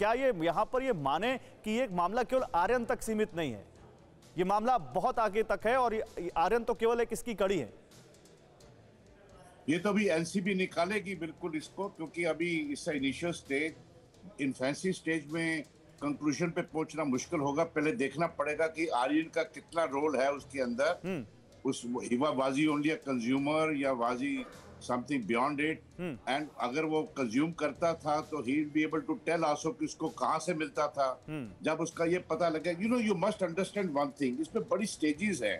क्या ये यहाँ पर ये माने कि ये मामला केवल आर्यन तक सीमित नहीं है, ये मामला बहुत आगे तक है और आर्यन तो केवल एक इसकी कड़ी है? ये तो अभी एनसीबी निकालेगी बिल्कुल इसको, क्योंकि अभी इसका इनिशियल स्टेज, इन्फेंसी स्टेज में कंक्लूजन पे पहुंचना मुश्किल होगा। पहले देखना पड़ेगा कि आर्यन का कितना रोल है उसके अंदर, उस was he only a consumer या was he something beyond it, and अगर वो कंज्यूम करता था तो he will be able to tell also कि उसको कहां से मिलता था। जब उसका ये पता लगे, you must understand one thing, इसमें बड़ी स्टेजेस है।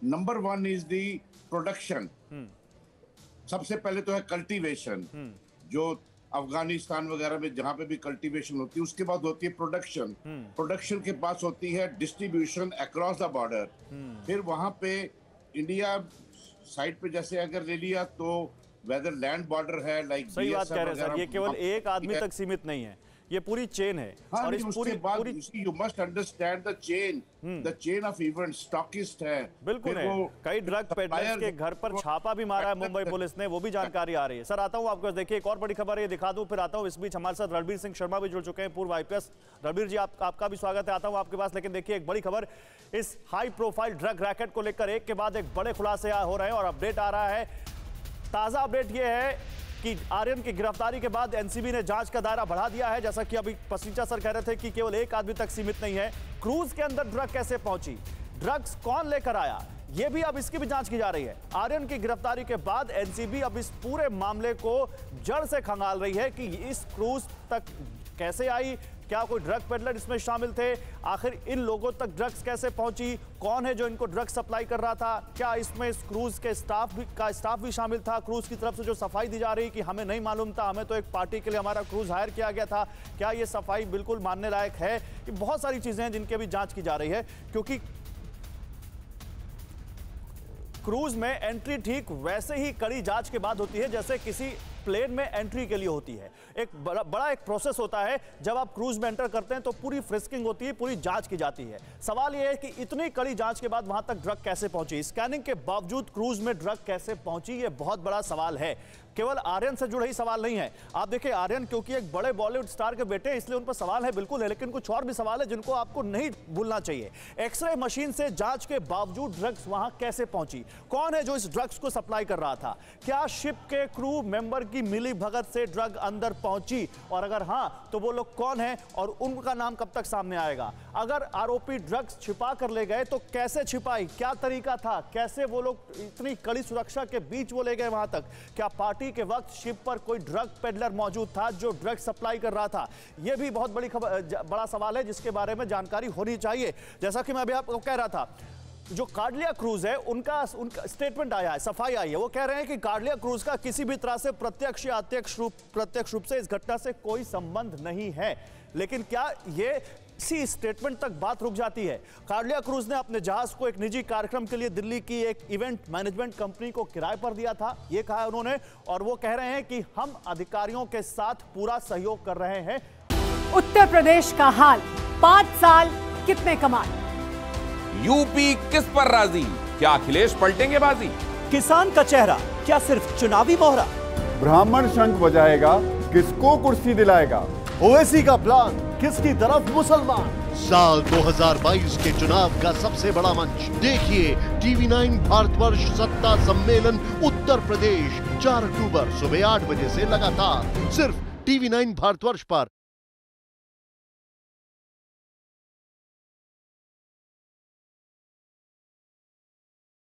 Number 1 is the production. सबसे पहले तो है कल्टीवेशन, जो अफगानिस्तान वगैरह में जहां पे भी कल्टीवेशन होती है, उसके बाद होती है प्रोडक्शन। प्रोडक्शन के पास होती है डिस्ट्रीब्यूशन अक्रॉस द बॉर्डर। फिर वहां पे इंडिया साइड पे जैसे अगर ले लिया तो वेदर लैंड बॉर्डर है, लाइक सही बात कह रहे हैं सर, ये केवल एक आदमी तक सीमित नहीं है, ये पूरी चेन है। हाँ, और इस पूरी you must understand the chain of event. Stockist है, बिल्कुल है। कई ड्रग पेडलर्स के घर पर छापा भी मारा है मुंबई पुलिस ने, वो भी जानकारी आ रही है। सर आता हूं आपको, देखिए एक और बड़ी खबर है, ये दिखा दूं फिर आता हूं। इस बीच हमारे साथ रणबीर सिंह शर्मा भी जुड़ चुके हैं, पूर्व आईपीएस। रणबीर जी आपका भी स्वागत है, आता हूं आपके पास। लेकिन देखिए एक बड़ी खबर, इस हाई प्रोफाइल ड्रग रैकेट को लेकर एक के बाद एक बड़े खुलासे हो रहे हैं और अपडेट आ रहा है। ताजा अपडेट यह है कि आर्यन की गिरफ्तारी के बाद एनसीबी ने जांच का दायरा बढ़ा दिया है। जैसा कि अभी पसरीचा सर कह रहे थे कि केवल एक आदमी तक सीमित नहीं है। क्रूज के अंदर ड्रग कैसे पहुंची, ड्रग्स कौन लेकर आया, यह भी अब इसकी भी जांच की जा रही है। आर्यन की गिरफ्तारी के बाद एनसीबी अब इस पूरे मामले को जड़ से खंगाल रही है कि इस क्रूज तक कैसे आई, क्या कोई ड्रग पेडलर इसमें शामिल थे, आखिर इन लोगों तक ड्रग्स कैसे पहुंची, कौन है जो इनको ड्रग्स सप्लाई कर रहा था, क्या इसमें इस क्रूज के स्टाफ भी शामिल था। क्रूज की तरफ से जो सफाई दी जा रही कि हमें नहीं मालूम था, हमें तो एक पार्टी के लिए हमारा क्रूज हायर किया गया था, क्या ये सफाई बिल्कुल मानने लायक है? कि बहुत सारी चीजें हैं जिनकी भी जांच की जा रही है, क्योंकि क्रूज में एंट्री ठीक वैसे ही कड़ी जांच के बाद होती है जैसे किसी प्लेन में एंट्री के लिए होती है। एक बड़ा एक प्रोसेस होता है। जब आप क्रूज में एंटर करते हैं तो पूरी फ्रिस्किंग होती है, पूरी जांच की जाती है। सवाल यह है कि इतनी कड़ी जांच के बाद वहां तक ड्रग कैसे पहुंची, स्कैनिंग के बावजूद क्रूज में ड्रग कैसे पहुंची, यह बहुत बड़ा सवाल है। केवल आर्यन से जुड़ा ही सवाल नहीं है। आप देखिए आर्यन क्योंकि एक बड़े बॉलीवुड स्टार के बेटे हैं, इसलिए उन पर सवाल है, बिल्कुल है, लेकिन कुछ और भी सवाल है जिनको आपको नहीं भूलना चाहिए। एक्सरे मशीन से जांच के बावजूद ड्रग्स वहां कैसे पहुंची, कौन है जो इस ड्रग्स को सप्लाई कर रहा था, क्या शिप के क्रू मेंबर की मिली भगत से ड्रग अंदर पहुंची, और अगर हां तो वो लोग कौन है और उनका नाम कब तक सामने आएगा। अगर आरोपी ड्रग्स छिपा कर ले गए तो कैसे छिपाई, क्या तरीका था, कैसे वो लोग इतनी कड़ी सुरक्षा के बीच वो ले गए वहां तक, क्या पार्टी के वक्त शिप पर कोई ड्रग पेडलर मौजूद था जो ड्रग सप्लाई कर रहा था। यह भी बहुत बड़ा सवाल है जिसके बारे में जानकारी होनी चाहिए। जैसा कि मैं अभी आपको कह रहा था, जो कार्डिया क्रूज है उनका स्टेटमेंट आया है, सफाई आई है। वो कह रहे हैं कि कार्डिया क्रूज का किसी भी तरह से प्रत्यक्ष या प्रत्यक्ष रूप से इस घटना से कोई संबंध नहीं है। लेकिन क्या ये इसी स्टेटमेंट तक बात रुक जाती है? कार्डिया क्रूज ने अपने जहाज को एक निजी कार्यक्रम के लिए दिल्ली की एक इवेंट मैनेजमेंट कंपनी को किराए पर दिया था, यह कहा उन्होंने, और वो कह रहे हैं कि हम अधिकारियों के साथ पूरा सहयोग कर रहे हैं। उत्तर प्रदेश का हाल, 5 साल कितने कमाल। यूपी किस पर राजी, क्या अखिलेश पलटेंगे बाजी। किसान का चेहरा क्या सिर्फ चुनावी मोहरा, ब्राह्मण शंख बजाएगा किसको कुर्सी दिलाएगा। ओवैसी का प्लान किसकी तरफ मुसलमान। साल 2022 के चुनाव का सबसे बड़ा मंच देखिए TV9 भारतवर्ष सत्ता सम्मेलन उत्तर प्रदेश 4 अक्टूबर सुबह 8 बजे से लगातार सिर्फ TV9 भारतवर्ष पर।